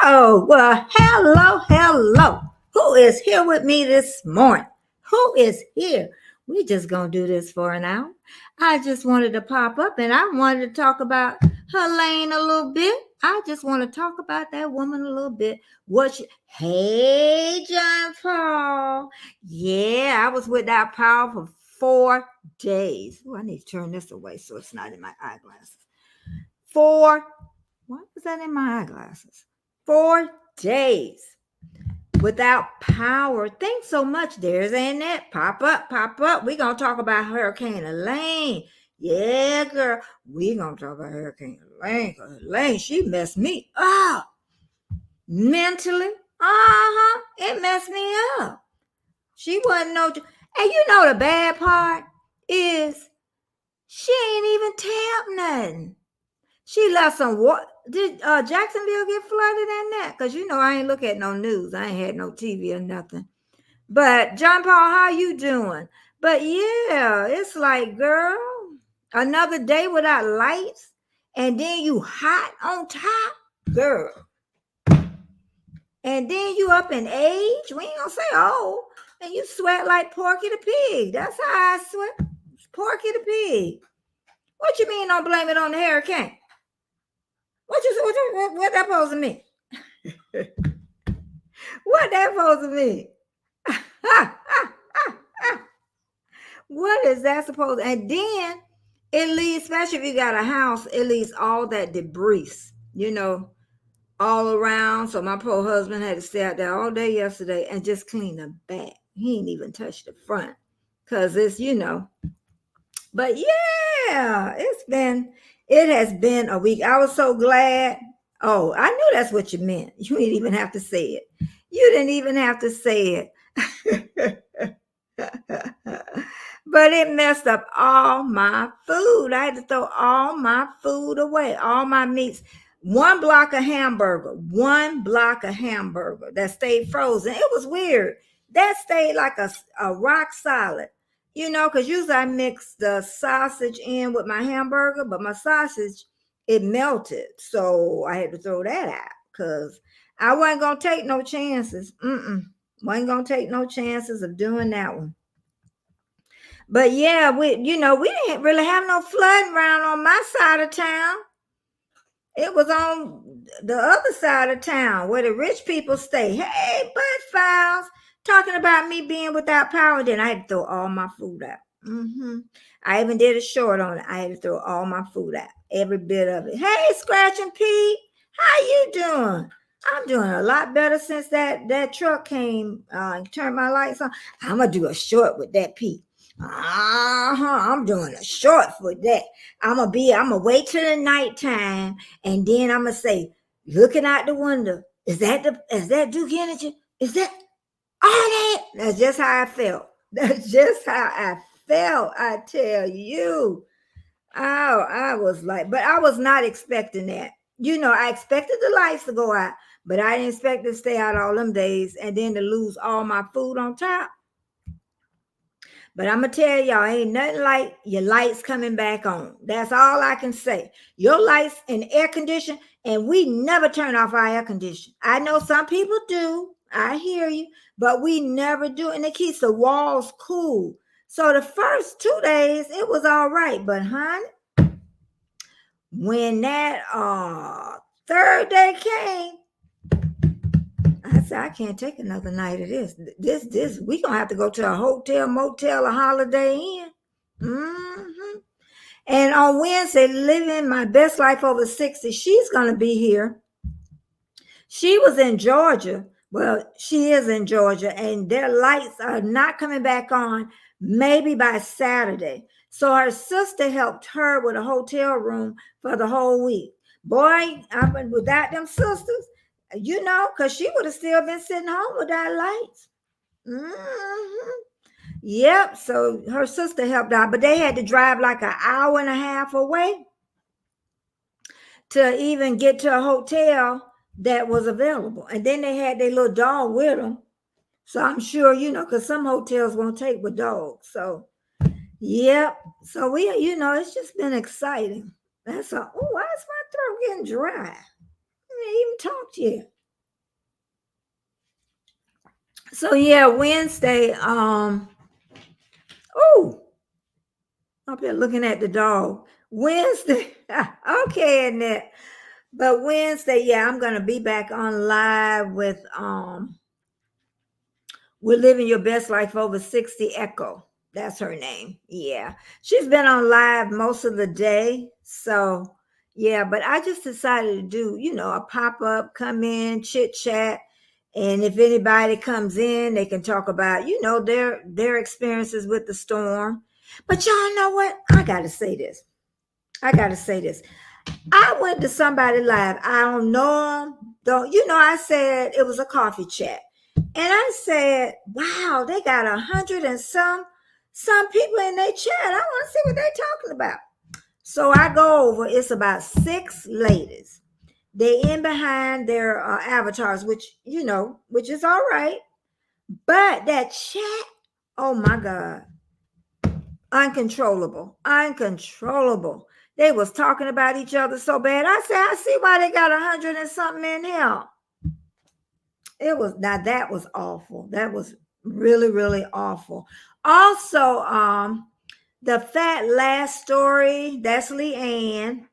Oh, well, hello. Who is here with me this morning? Who is here? We just gonna do this for an hour. I just wanted to pop up and I wanted to talk about Helene a little bit. I just want to talk about that woman a little bit. Hey, John Paul. Yeah, I was with that Paul for 4 days. Oh, I need to turn this away so it's not in my eyeglasses. Why was that in my eyeglasses? 4 days without power. Thanks so much. There's Annette. Pop up. We're going to talk about Hurricane Helene. Yeah, girl. We're going to talk about Hurricane Helene. Helene, she messed me up mentally. It messed me up. She wasn't no... And you know the bad part is she ain't even tapped nothing. She left some water. Did Jacksonville get flooded in that? Because you know I ain't look at no news. I ain't had no TV or nothing. But John Paul, how you doing? But yeah, it's like, girl, another day without lights, and then you hot on top, girl. And then you up in age. We ain't gonna say old. And you sweat like Porky the Pig. That's how I sweat. Porky the Pig. What you mean don't blame it on the hurricane? What that supposed to mean? What that supposed to mean? What is that supposed to? And then it leaves, especially if you got a house, it leaves all that debris, all around. So my poor husband had to stay out there all day yesterday and just clean the back. He ain't even touched the front because it's, But yeah, it has been a week. I was so glad. Oh, I knew that's what you meant. You didn't even have to say it. You didn't even have to say it. But it messed up all my food. I had to throw all my food away, all my meats. One block of hamburger that stayed frozen. It was weird. That stayed like a rock solid. Because usually I mix the sausage in with my hamburger, but my sausage, it melted. So I had to throw that out because I wasn't going to take no chances. Wasn't going to take no chances of doing that one. But yeah, we didn't really have no flooding around on my side of town. It was on the other side of town where the rich people stay. Hey, Bud Files, talking about me being without power. Then I had to throw all my food out. I even did a short on it. I had to throw all my food out, every bit of it. Hey, Scratching Pete, how you doing? I'm doing a lot better since that truck came and turned my lights on. I'm gonna do a short with that Pete. I'm doing a short for that. I'm gonna wait till the nighttime, and then I'm gonna say, looking out the window, is that Duke Energy? Is that on it? That's just how I felt. That's just how I felt. I tell you. Oh, I was like, but I was not expecting that. I expected the lights to go out, but I didn't expect to stay out all them days and then to lose all my food on top. But I'm going to tell y'all, ain't nothing like your lights coming back on. That's all I can say. Your lights and air condition, and we never turn off our air condition. I know some people do. I hear you. But we never do. And it keeps the walls cool. So the first 2 days, it was all right. But, honey, when that third day came, I said, I can't take another night of this. This, we gonna have to go to a hotel, motel, a Holiday Inn. And on Wednesday, living my best life over 60, she's gonna be here. She was in Georgia. Well, she is in Georgia, and their lights are not coming back on maybe by Saturday. So her sister helped her with a hotel room for the whole week. Boy, I've been without them sisters. Because she would have still been sitting home without lights. Yep. So her sister helped out, but they had to drive like an hour and a half away to even get to a hotel that was available. And then they had their little dog with them. So I'm sure, because some hotels won't take with dogs. So, yep. So it's just been exciting. That's all. Oh, why is my throat getting dry? I didn't even talk to you. So yeah, Wednesday, oh, up here looking at the dog. Wednesday, okay, Annette. But Wednesday, yeah, I'm gonna be back on live with We're Living Your Best Life Over 60 Echo. That's her name. Yeah. She's been on live most of the day. So, yeah, but I just decided to do, a pop up, come in, chit chat. And if anybody comes in, they can talk about, their experiences with the storm. But y'all know what? I got to say this. I got to say this. I went to somebody live. I don't know them. I said it was a coffee chat. And I said, wow, they got 100 and some people in their chat. I want to see what they're talking about. So I go over, it's about 6 ladies. They in behind their avatars, which is all right. But that chat, oh my God, uncontrollable. They was talking about each other so bad. I said, I see why they got 100 and something in here. That was awful. That was really, really awful. Also, the fat last story, that's Leanne,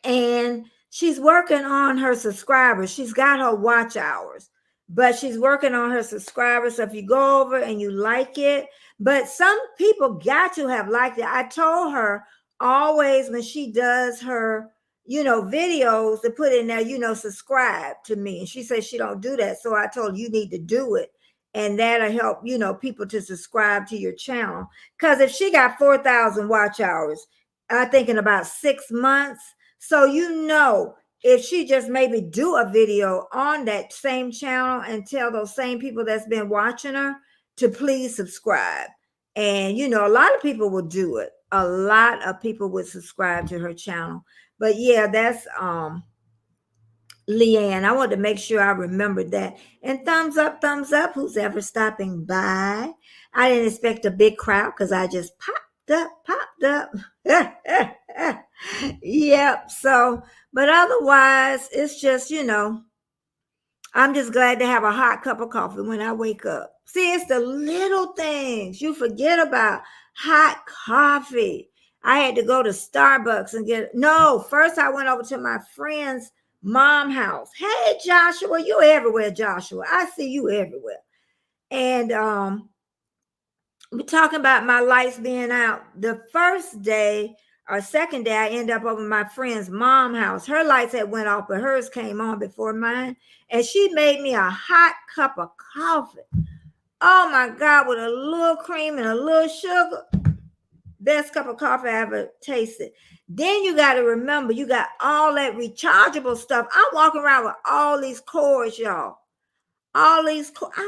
and she's working on her subscribers. She's got her watch hours, but she's working on her subscribers. So if you go over and you like it, but some people got to have liked it. I told her always when she does her, videos to put in there, subscribe to me. And she says she don't do that. So I told her you need to do it. And that'll help, people to subscribe to your channel. Because if she got 4,000 watch hours, I think in about 6 months, so if she just maybe do a video on that same channel and tell those same people that's been watching her to please subscribe. And a lot of people will do it. A lot of people would subscribe to her channel. But yeah, that's Leanne. I want to make sure I remembered that. And thumbs up, who's ever stopping by. I didn't expect a big crowd because I just popped up. Yep. So, but otherwise, it's just, I'm just glad to have a hot cup of coffee when I wake up. See, it's the little things you forget about. Hot coffee. I had to go to Starbucks and first I went over to my friend's mom house. Hey, Joshua, you everywhere, Joshua. I see you everywhere. And we're talking about my lights being out. The first day or second day, I end up over my friend's mom house. Her lights had went off, but hers came on before mine. And she made me a hot cup of coffee. Oh my God, with a little cream and a little sugar. Best cup of coffee I ever tasted. Then you got to remember, you got all that rechargeable stuff. I'm walking around with all these cords, y'all. I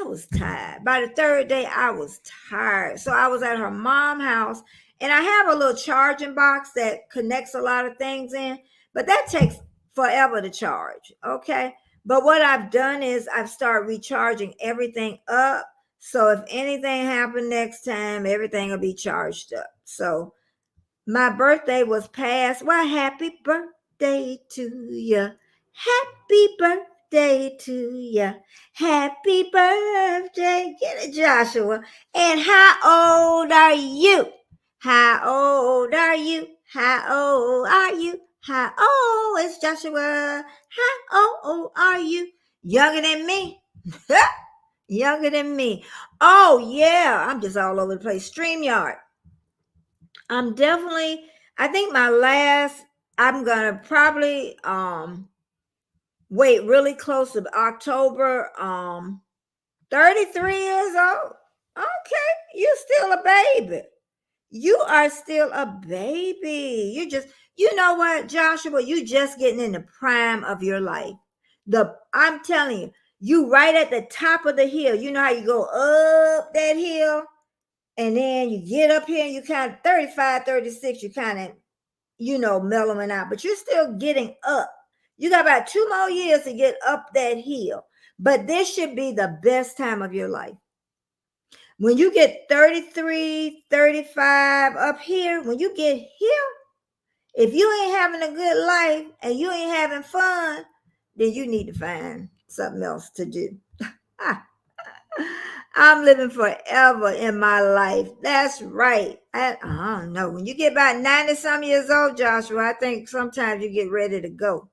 was tired. By the third day, I was tired. So I was at her mom's house, and I have a little charging box that connects a lot of things in, but that takes forever to charge. Okay. But what I've done is I've started recharging everything up. So if anything happened next time, everything will be charged up. So my birthday was past. Well, happy birthday to you. Happy birthday to you. Happy birthday. Get it, Joshua. And how old are you? How old are you? How old are you? How old is Joshua? How old are you? Younger than me. Younger than me. Oh, yeah. I'm just all over the place. StreamYard. I think I'm gonna probably wait really close to October. 33 years old. Okay, you're still a baby. You are still a baby. You know what, Joshua, you just getting in the prime of your life. I'm telling you, you right at the top of the hill. You know how you go up that hill? And then you get up here and you kind of 35, 36, you kind of, mellowing out, but you're still getting up. You got about 2 more years to get up that hill. But this should be the best time of your life. When you get 33, 35 up here, when you get here, if you ain't having a good life and you ain't having fun, then you need to find something else to do. I'm living forever in my life. That's right. I don't know. When you get about 90 some years old, Joshua, I think sometimes you get ready to go.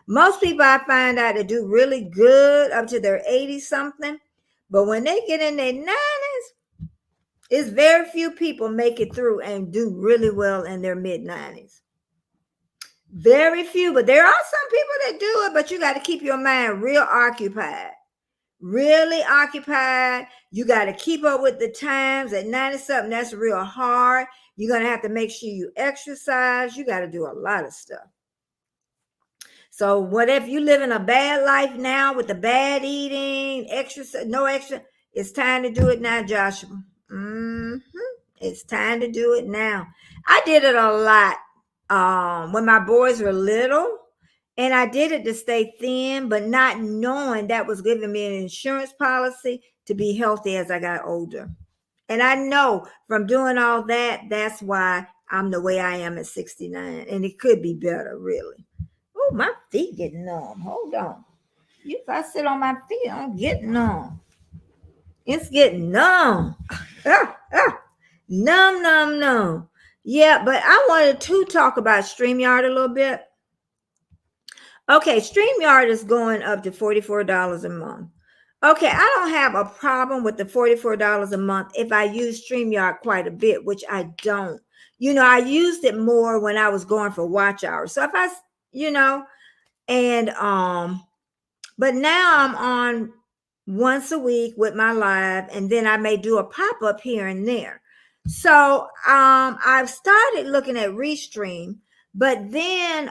Most people I find out they do really good up to their 80 something. But when they get in their 90s, it's very few people make it through and do really well in their mid 90s. Very few, but there are some people that do it, but you got to keep your mind real occupied. Really occupied. You got to keep up with the times at 90 something. That's real hard. You're going to have to make sure you exercise. You got to do a lot of stuff. So what if you living a bad life now with the bad eating, exercise, no extra? It's time to do it now, Joshua. It's time to do it now. I did it a lot when my boys were little, and I did it to stay thin, but not knowing that was giving me an insurance policy to be healthy as I got older. And I know from doing all that, that's why I'm the way I am at 69, and it could be better, really. Oh, my feet getting numb. Hold on. If I sit on my feet, I'm getting numb. It's getting numb. Numb, numb, numb. Yeah, but I wanted to talk about StreamYard a little bit. Okay, StreamYard is going up to $44 a month. Okay, I don't have a problem with the $44 a month if I use StreamYard quite a bit, which I don't. I used it more when I was going for watch hours. So if I, and but now I'm on once a week with my live, and then I may do a pop-up here and there. So I've started looking at Restream, but then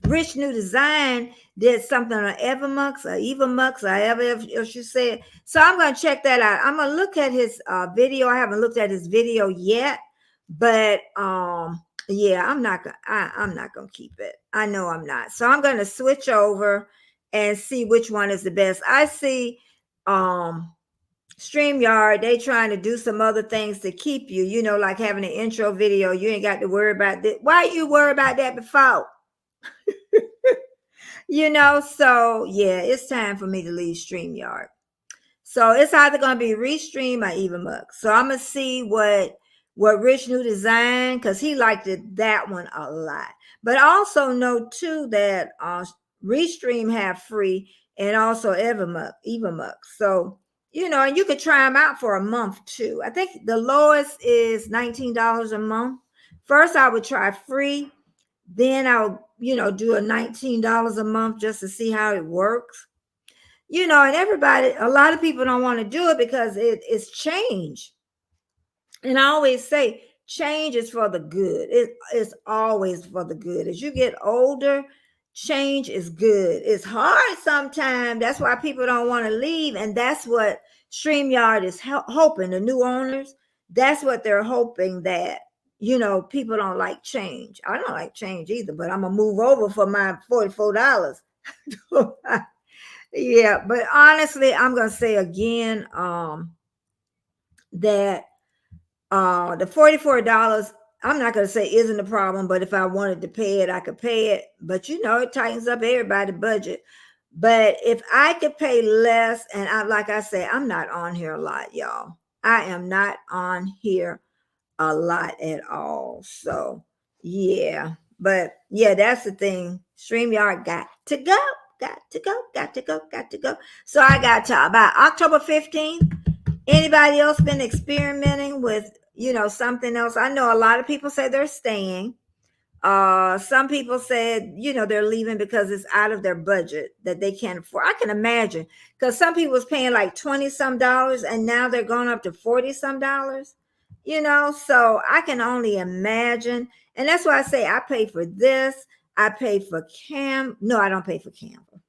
Rich New Design did something on Evermux or Evamux or however else you say it. So I'm going to check that out. I'm going to look at his video. I haven't looked at his video yet, but yeah, I'm not going to keep it. I know I'm not. So I'm going to switch over and see which one is the best. I see StreamYard, they trying to do some other things to keep you, like having an intro video. You ain't got to worry about that. Why you worry about that before? So yeah, it's time for me to leave StreamYard. So it's either going to be Restream or Evamux. So I'm going to see what Rich New Design, because he liked that one a lot. But also know too that Restream have free and also Evamux. So, and you could try them out for a month too. I think the lowest is $19 a month. First, I would try free. Then I'll, do a $19 a month just to see how it works. And a lot of people don't want to do it because it's change. And I always say change is for the good. It's always for the good. As you get older, change is good. It's hard sometimes. That's why people don't want to leave. And that's what StreamYard is hoping, the new owners, that's what they're hoping, that, people don't like change. I don't like change either, but I'm going to move over for my $44. Yeah, but honestly, I'm going to say again that the $44, I'm not going to say isn't a problem, but if I wanted to pay it, I could pay it. But it tightens up everybody's budget. But if I could pay less, and like I say, I'm not on here a lot, y'all. I am not on here a lot at all. So yeah, but yeah, that's the thing. StreamYard got to go. So I got to about October 15th. Anybody else been experimenting with, something else? I know a lot of people say they're staying. Some people said, they're leaving because it's out of their budget that they can't afford. I can imagine, because some people was paying like 20 some dollars and now they're going up to 40 some dollars, so I can only imagine. And that's why I say I pay for this. I pay for No, I don't pay for Canva.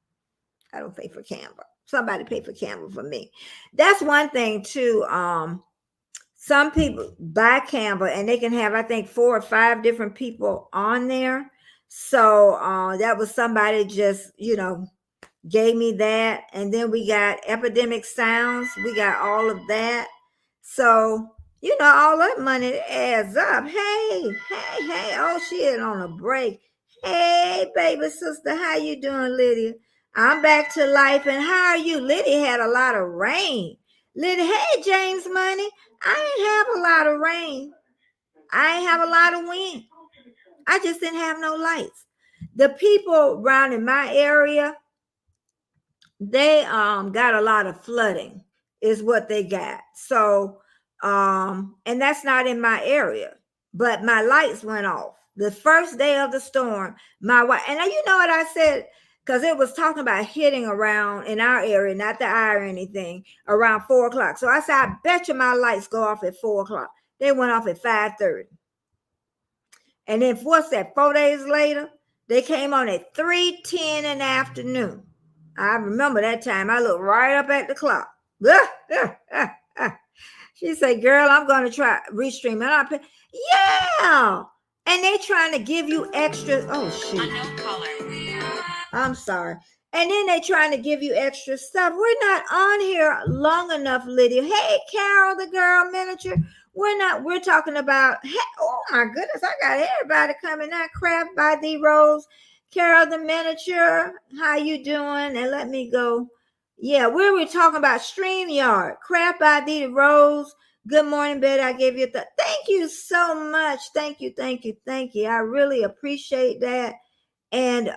I don't pay for Canva. Somebody pay for Canva for me. That's one thing too. Some people buy Canva and they can have, I think, 4 or 5 different people on there. So that was somebody just, gave me that. And then we got Epidemic Sounds. We got all of that. So, all that money adds up. Hey. Oh, she is on a break. Hey, baby sister. How you doing, Lydia? I'm back to life. And how are you? Liddy had a lot of rain. Liddy, hey, James Money. I ain't have a lot of rain. I ain't have a lot of wind. I just didn't have no lights. The people around in my area, they got a lot of flooding, is what they got. So and that's not in my area, but my lights went off the first day of the storm. My wife, and you know what I said, because it was talking about hitting around in our area, not the eye or anything, around 4 o'clock. So I said, I bet you my lights go off at 4 o'clock. They went off at 5:30. And then what's that? 4 days later, they came on at 3:10 in the afternoon. I remember that time. I looked right up at the clock. She said, "Girl, I'm going to try Restream." And yeah. And they trying to give you extra. Oh, shoot. I'm sorry. And then they trying to give you extra stuff. We're not on here long enough, Lydia. Hey, Carol, the girl manager. We're talking about, hey, oh my goodness, I got everybody coming out. Craft by the Rose. Carol, the manager. How you doing? And let me go. Yeah, we were talking about StreamYard. Craft by the Rose. Good morning, Betty. I gave you thank you so much. Thank you, thank you, thank you. I really appreciate that. And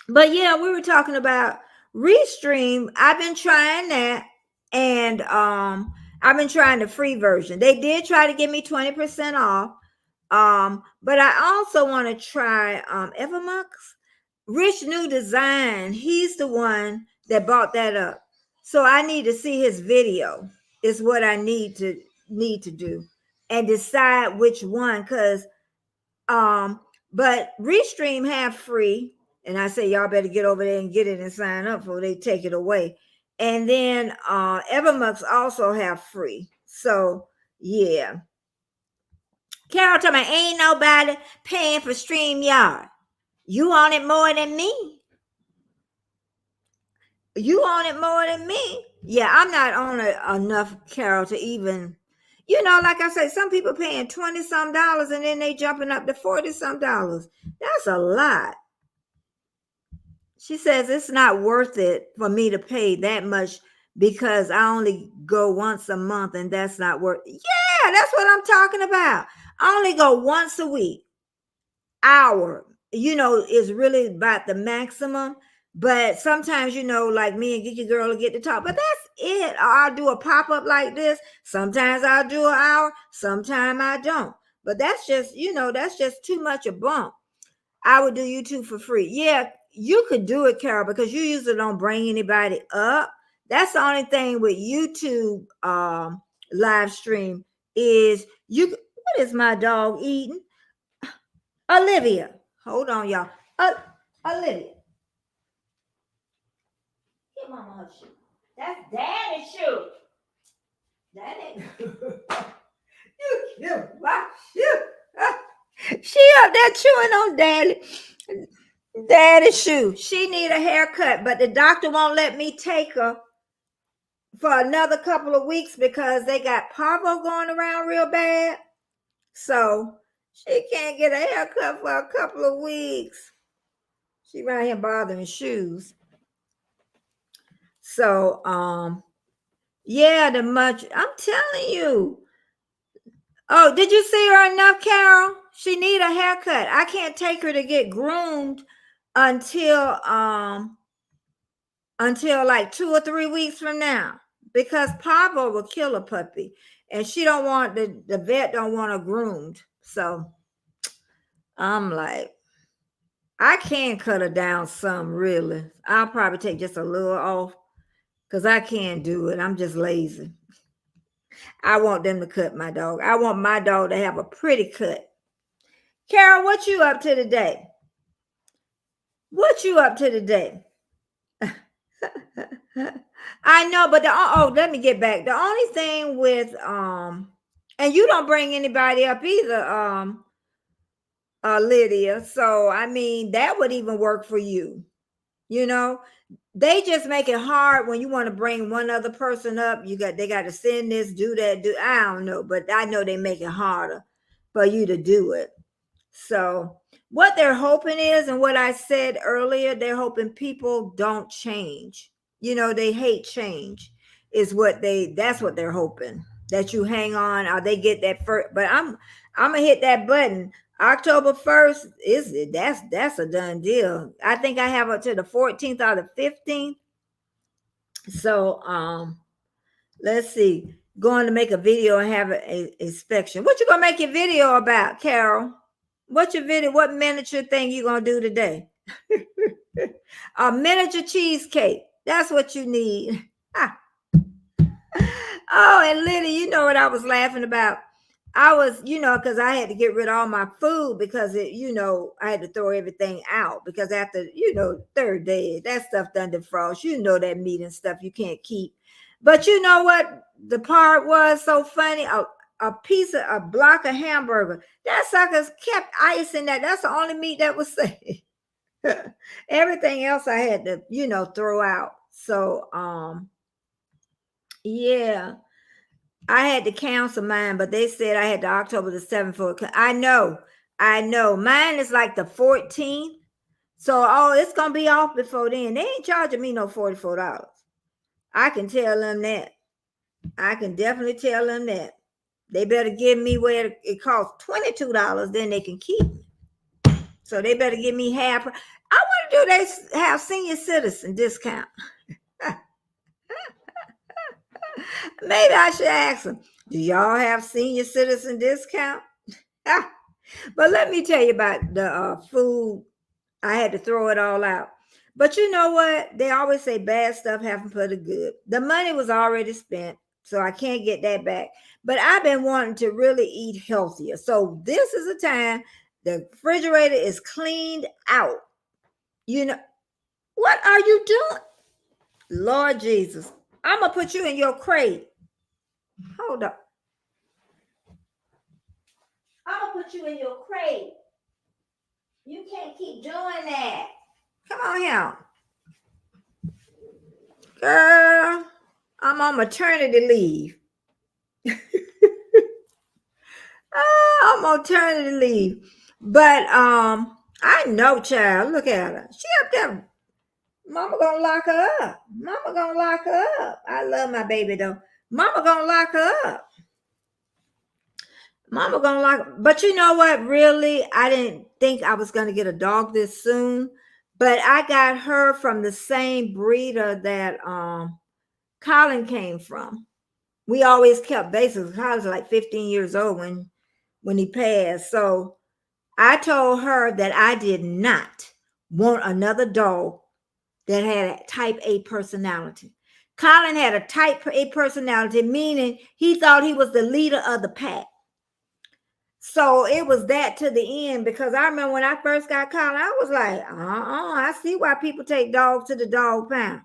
but yeah, we were talking about Restream. I've been trying that, and I've been trying the free version. They did try to give me 20% off. But I also want to try Evermux. Rich New Design, he's the one that bought that up. So I need to see his video, is what I need to do, and decide which one, because but Restream have free, and I say y'all better get over there and get it and sign up before they take it away. And then Evermux also have free. So yeah. Carol told me ain't nobody paying for StreamYard. You on it more than me. You on it more than me. Yeah, I'm not on it enough, Carol, to even, like I say, some people paying $20-some and then they jumping up to $40-some. That's a lot. She says it's not worth it for me to pay that much because I only go once a month, and that's not worth it. Yeah, that's what I'm talking about. I only go once a week. Hour, is really about the maximum. But sometimes, like me and Geeky Girl will get to talk, but that's it. I'll do a pop-up like this. Sometimes I'll do an hour, sometimes I don't. But that's just, that's just too much a bump. I would do YouTube for free. Yeah, you could do it, Carol, because you usually don't bring anybody up. That's the only thing with YouTube live stream is what is my dog eating? Olivia. Hold on, y'all. Olivia. Give mama her shoe. That's daddy's shoe. Daddy. You give my shoe. She up there chewing on daddy's shoe. She need a haircut, but the doctor won't let me take her for another couple of weeks because they got parvo going around real bad. So she can't get a haircut for a couple of weeks. She around here bothering shoes. So yeah, I'm telling you. Oh, did you see her enough, Carol? She need a haircut. I can't take her to get groomed until like 2 or 3 weeks from now, because parvo will kill a puppy, and she don't want the vet don't want her groomed. So I'm like, I can cut her down some, really. I'll probably take just a little off because I can't do it. I'm just lazy. I want them to cut my dog. I want my dog to have a pretty cut. Carol, what you up to today? What you up to today? I know, but let me get back. The only thing with and you don't bring anybody up either, Lydia. So I mean, that would even work for you. They just make it hard when you want to bring one other person up. They got to send this, do that, I don't know, but I know they make it harder for you to do it. So, what they're hoping is, and what I said earlier, they're hoping people don't change. They hate change is that's what they're hoping, that you hang on or they get that first. But I'm gonna hit that button. October 1st that's a done deal. I think I have up to the 14th or the 15th. So let's see. Going to make a video and have an inspection. What you gonna make your video about, Carol? What's your video? What miniature thing you gonna do today? A miniature cheesecake. That's what you need. Oh, and Liddy, you know what I was laughing about? I was, because I had to get rid of all my food because I had to throw everything out because after, third day, that stuff done defrost. That meat and stuff you can't keep. But you know what? The part was so funny. A block of hamburger. That suckers kept ice in that. That's the only meat that was safe. Everything else I had to, throw out. So, yeah. I had to cancel mine, but they said I had to October the 7th for it. I know. Mine is like the 14th. So, it's going to be off before then. They ain't charging me no $44. I can tell them that. I can definitely tell them that. They better give me where it costs $22, then they can keep me. So they better give me half. I want to do they have senior citizen discount. Maybe I should ask them, do y'all have senior citizen discount? But let me tell you about the food. I had to throw it all out. But you know what? They always say bad stuff happens for the good. The money was already spent, so I can't get that back. But I've been wanting to really eat healthier. So this is a time the refrigerator is cleaned out. What are you doing? Lord Jesus. I'm going to put you in your crate. Hold up. I'm going to put you in your crate. You can't keep doing that. Come on here. Girl, I'm on maternity leave. I'm on maternity leave. But I know, child. Look at her. She up there. Mama gonna lock her up. Mama gonna lock her up. I love my baby though. Mama gonna lock her up. Mama gonna lock. But you know what? Really, I didn't think I was gonna get a dog this soon. But I got her from the same breeder that Colin came from. We always kept bases. Colin was like 15 years old when he passed. So I told her that I did not want another dog that had a type A personality. Colin had a type A personality, meaning he thought he was the leader of the pack. So it was that to the end, because I remember when I first got Colin, I was like, I see why people take dogs to the dog pound.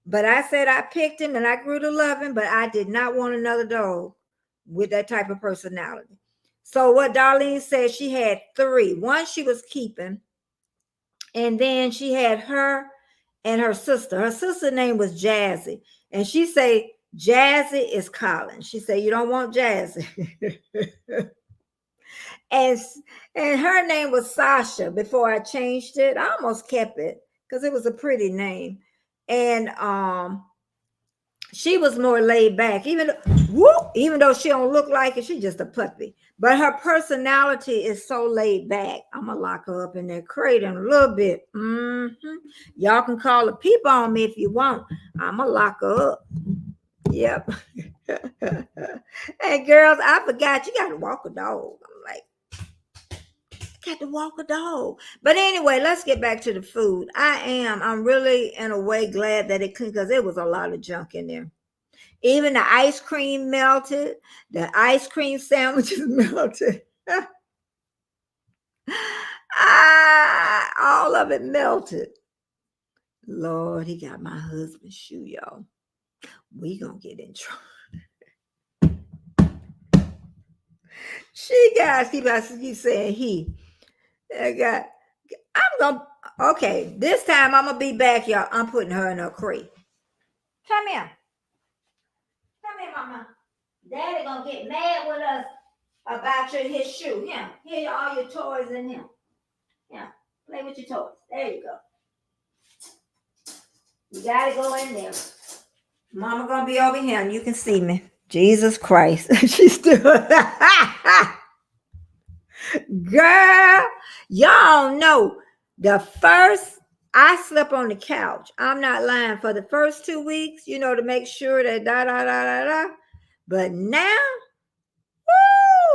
But I said I picked him and I grew to love him, but I did not want another dog with that type of personality. So what Darlene said, she had 3. One she was keeping, and then she had her and her sister. Her sister's name was Jazzy, and she said Jazzy is Colin. She said you don't want Jazzy. and her name was Sasha before I changed it. I almost kept it because it was a pretty name. And she was more laid back, even though she don't look like it. She's just a puppy, but her personality is so laid back. I'm gonna lock her up in that crate in a little bit. Y'all can call the people on me if you want. I'm gonna lock her up. Yep. Hey girls, I forgot you got to walk a dog. I'm like, got to walk a dog. But anyway, let's get back to the food. I'm really in a way glad that it cleaned, because there was a lot of junk in there. Even the ice cream melted. The ice cream sandwiches melted. All of it melted. Lord, he got my husband's shoe, y'all. We gonna get in trouble. Keep saying he. Okay, this time I'm gonna be back, y'all. I'm putting her in her crate. Come here. Come here, mama. Daddy gonna get mad with us about his shoe. Here are all your toys in him. Play with your toys. There you go. You gotta go in there. Mama gonna be over here and you can see me. Jesus Christ. She's still girl. Y'all know the first I slept on the couch. I'm not lying. For the first 2 weeks, to make sure that da da da da da. But now,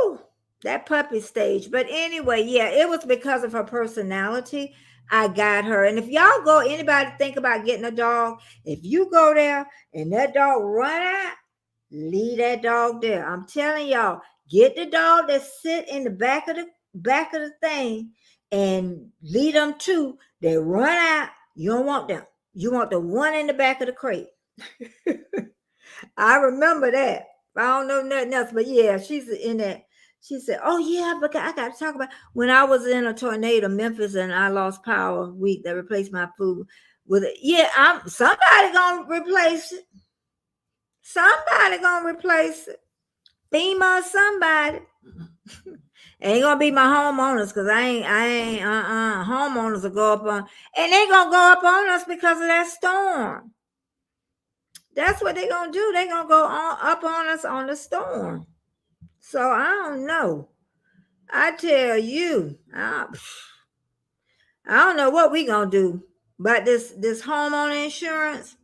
woo, that puppy stage. But anyway, yeah, it was because of her personality. I got her. And if y'all go, anybody think about getting a dog, if you go there and that dog run out, leave that dog there. I'm telling y'all, get the dog that sit in the back of the thing and lead them to. They run out. You don't want them. You want the one in the back of the crate. I remember that. I don't know nothing else, but yeah, she's in that. She said, "Oh yeah, but I got to talk about when I was in a tornado, Memphis, and I lost power. Week that replaced my food with it. Yeah, somebody gonna replace it. Somebody gonna replace it. FEMA, somebody. Ain't gonna be my homeowners because I ain't homeowners will go up on, and they gonna go up on us because of that storm. That's what they gonna do. They gonna go up on us on the storm. So I don't know. I tell you, I don't know what we gonna do about this homeowner insurance.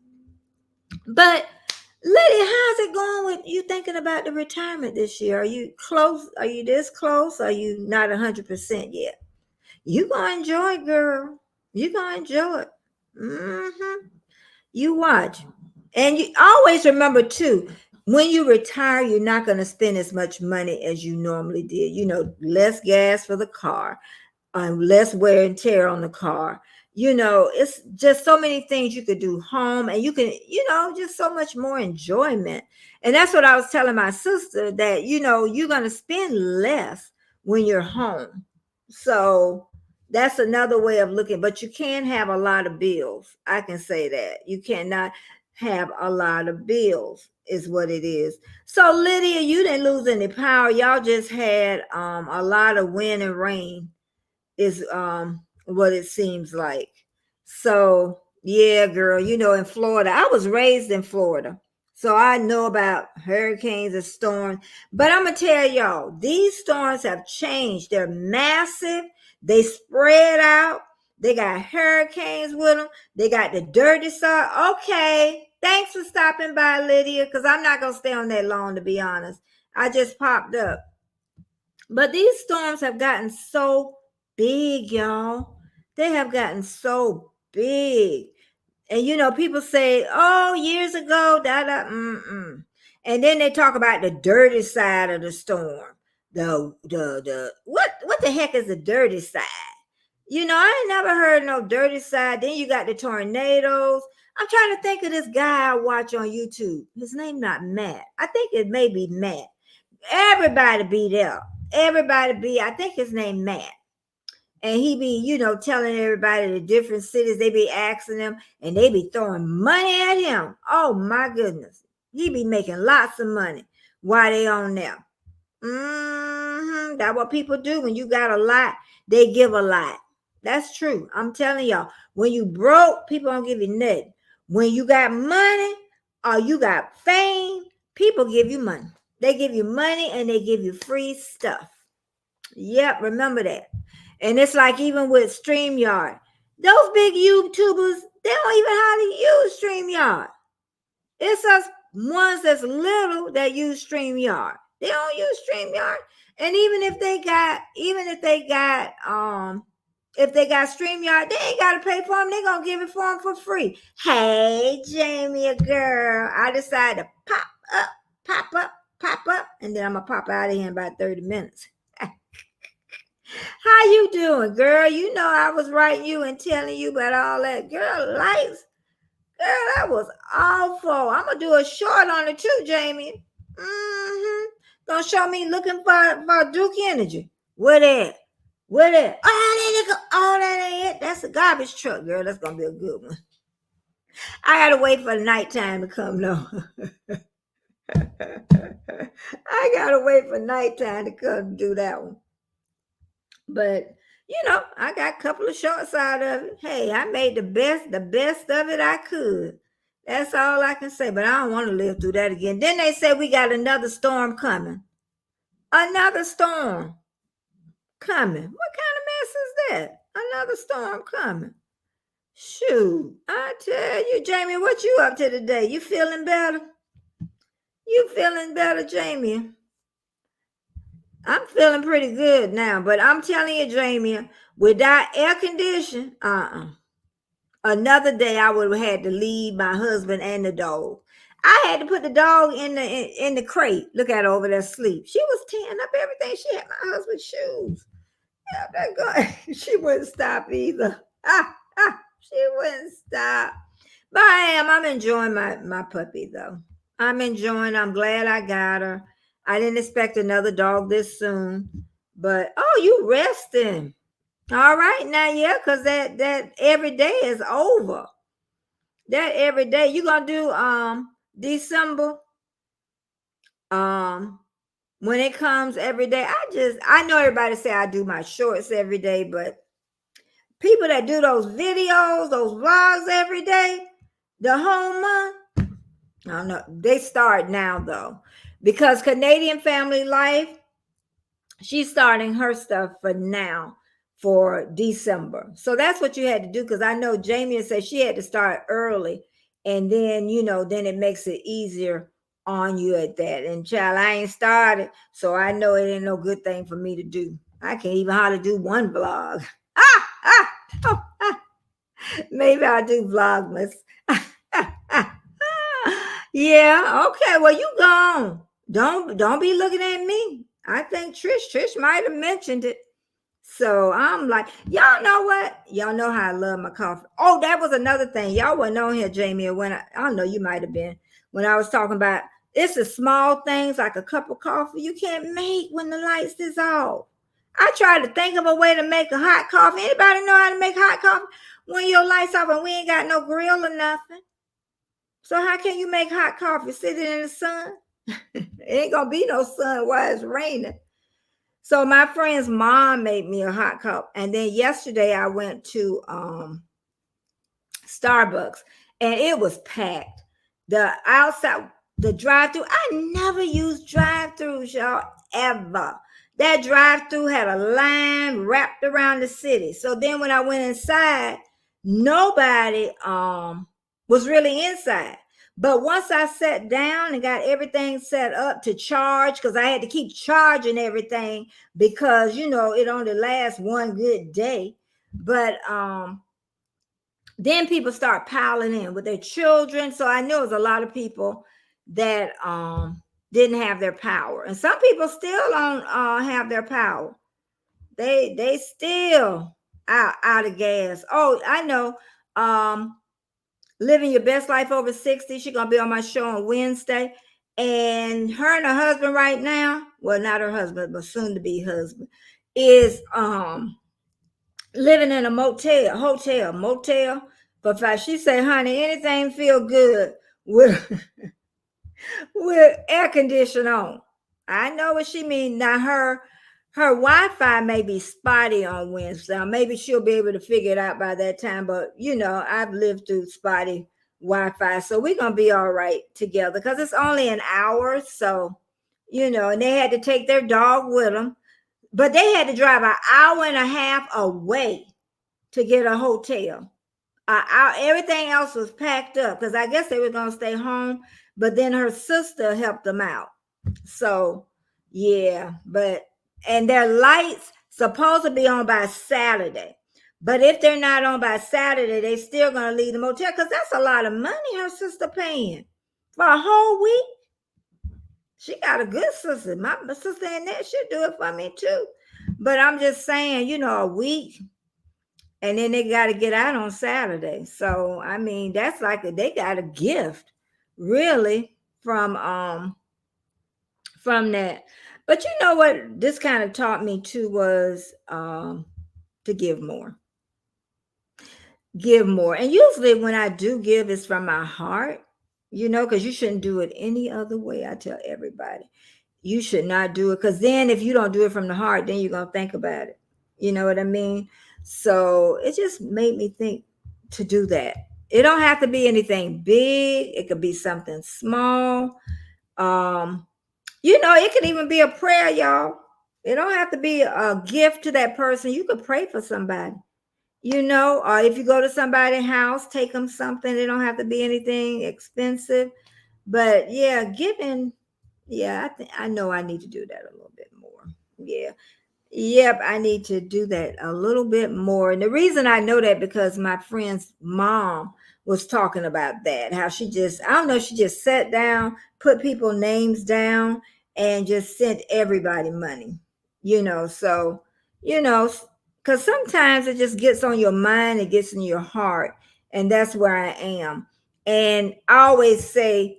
But Lydia, how's it going with you thinking about the retirement this year? Are you close? Are you this close? Are you not 100% yet? You gonna enjoy it, girl. You gonna enjoy it. You watch. And you always remember too, when you retire, you're not going to spend as much money as you normally did. Less gas for the car, less wear and tear on the car. It's just so many things you could do home, and you can, just so much more enjoyment. And that's what I was telling my sister, that, you're going to spend less when you're home. So that's another way of looking, but you can have a lot of bills. I can say that. You cannot have a lot of bills is what it is. So Lydia, you didn't lose any power. Y'all just had a lot of wind and rain is what it seems like. So yeah, girl, in Florida, I was raised in Florida, so I know about hurricanes and storms. But I'm gonna tell y'all, these storms have changed. They're massive. They spread out. They got hurricanes with them. They got the dirty side. Okay, thanks for stopping by, Lydia, because I'm not gonna stay on that long, to be honest. I just popped up. But these storms have gotten so big, y'all. They have gotten so big. And people say, "Oh, years ago, and then they talk about the dirty side of the storm. The what the heck is the dirty side? I ain't never heard no dirty side. Then you got the tornadoes. I'm trying to think of this guy I watch on YouTube. His name not Matt. I think it may be Matt. Everybody be there. I think his name Matt. And he be, telling everybody the different cities, they be asking them, and they be throwing money at him. Oh my goodness. He be making lots of money while they on there. That's what people do. When you got a lot, they give a lot. That's true. I'm telling y'all, when you broke, people don't give you nothing. When you got money or you got fame, people give you money. They give you money and they give you free stuff. Yep, remember that. And it's like even with StreamYard, those big YouTubers, they don't even hardly use StreamYard. It's us ones that's little that use StreamYard. They don't use StreamYard. And if they got StreamYard, they ain't got to pay for them. They're going to give it for them for free. Hey, Jamie, a girl. I decided to pop up, and then I'm going to pop out of here in about 30 minutes. How you doing, girl? I was writing you and telling you about all that. Girl, lights. Girl, that was awful. I'm going to do a short on it too, Jamie. Gonna show me looking for Duke Energy. Where that? Oh, that ain't it. That's a garbage truck, girl. That's gonna be a good one. I gotta wait for the nighttime to come though. I gotta wait for nighttime to come do that one. But I got a couple of shorts out of it. Hey, I made the best of it I could. That's all I can say. But I don't want to live through that again. Then they say we got another storm coming. Another storm coming. What kind of mess is that? Another storm coming. Shoot, I tell you, Jamie, what you up to today? You feeling better? You feeling better, Jamie? I'm feeling pretty good now, but I'm telling you, Jamie, without air conditioning, another day I would have had to leave my husband and the dog. I had to put the dog in the crate. Look at her over there asleep. She was tearing up everything. She had my husband's shoes. Yeah, that girl, she wouldn't stop either. She wouldn't stop. But I'm enjoying my puppy though. I'm glad I got her. I didn't expect another dog this soon. But you resting. All right now, yeah, because that every day is over. That every day. You gonna do December. Um when it comes every day. I know everybody say I do my shorts every day, but people that do those videos, those vlogs every day, the whole month, I don't know. They start now though, because Canadian Family Life, she's starting her stuff for now for December. So that's what you had to do, because I know Jamie said she had to start early, and then then it makes it easier on you at that. And child, I ain't started, so I know it ain't no good thing for me to do. I can't even hardly do one vlog. Maybe I'll do vlogmas. Yeah, okay. Well, you gone. Don't be looking at me. I think Trish might have mentioned it. So I'm like, y'all know what? Y'all know how I love my coffee. Oh, that was another thing. Y'all wasn't on here, Jamie, when I don't know, you might have been when I was talking about it's the small things like a cup of coffee you can't make when the lights is off. I tried to think of a way to make a hot coffee. Anybody know how to make hot coffee when your lights off and we ain't got no grill or nothing? So how can you make hot coffee sitting in the sun? It ain't gonna be no sun while it's raining. So my friend's mom made me a hot cup. And then yesterday I went to Starbucks and it was packed. The outside, the drive-through, I never used drive-throughs, y'all, ever. That drive-through had a line wrapped around the city. So then when I went inside, nobody was really inside. But once I sat down and got everything set up to charge, because I had to keep charging everything because it only lasts one good day. But then people start piling in with their children. So I knew it was a lot of people that didn't have their power. And some people still don't have their power. They still out of gas. Oh, I know. Living Your Best Life Over 60. She's gonna be on my show on Wednesday. And her and her husband right now, well, not her husband, but soon to be husband, is living in a motel. But she said, honey, anything feel good with with air conditioning on. I know what she means. Now her Wi-Fi may be spotty on Wednesday. Maybe she'll be able to figure it out by that time. But I've lived through spotty Wi-Fi, so we're gonna be all right together because it's only an hour. So, and they had to take their dog with them, but they had to drive an hour and a half away to get a hotel. Everything else was packed up because I guess they were gonna stay home, but then her sister helped them out. So yeah, and their lights supposed to be on by Saturday. But if they're not on by Saturday, they still gonna leave the motel because that's a lot of money her sister paying for a whole week. She got a good sister. My sister in there should do it for me too. But I'm just saying, a week. And then they got to get out on Saturday. So, I mean, that's like they got a gift really from that. But you know what this kind of taught me too was to give more. Give more. And usually when I do give, it's from my heart, because you shouldn't do it any other way. I tell everybody, you should not do it. Because then if you don't do it from the heart, then you're going to think about it. You know what I mean? So it just made me think to do that. It don't have to be anything big. It could be something small. Um, it could even be a prayer, y'all. It don't have to be a gift to that person. You could pray for somebody. Or if you go to somebody's house, take them something. It don't have to be anything expensive. But yeah, giving, yeah, I know I need to do that a little bit more. Yeah. Yep, I need to do that a little bit more. And the reason I know that because my friend's mom was talking about that, how she just, I don't know, she just sat down, put people names down, and just sent everybody money. So, you know, because sometimes it just gets on your mind, it gets in your heart, and that's where I am. And I always say,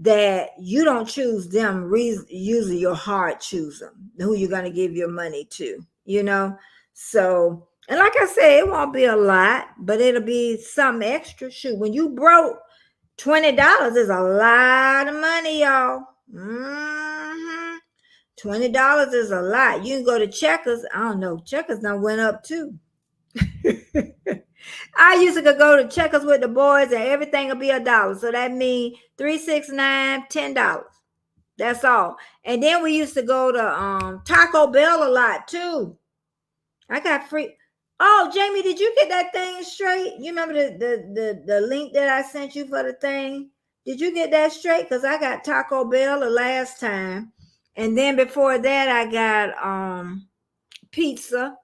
that you don't choose them, usually your heart choose them, who you're going to give your money to. So, and like I said, it won't be a lot, but it'll be something extra. Shoot, when you broke, $20 is a lot of money, y'all. $20 is a lot. You can go to Checkers. I don't know, Checkers done went up too. I used to go to Checkers with the boys and everything will be $1. So that means 3, 6, 9, $10. That's all. And then we used to go to Taco Bell a lot too. I got free. Oh, Jamie, did you get that thing straight? You remember the link that I sent you for the thing? Did you get that straight? Because I got Taco Bell the last time. And then before that I got pizza.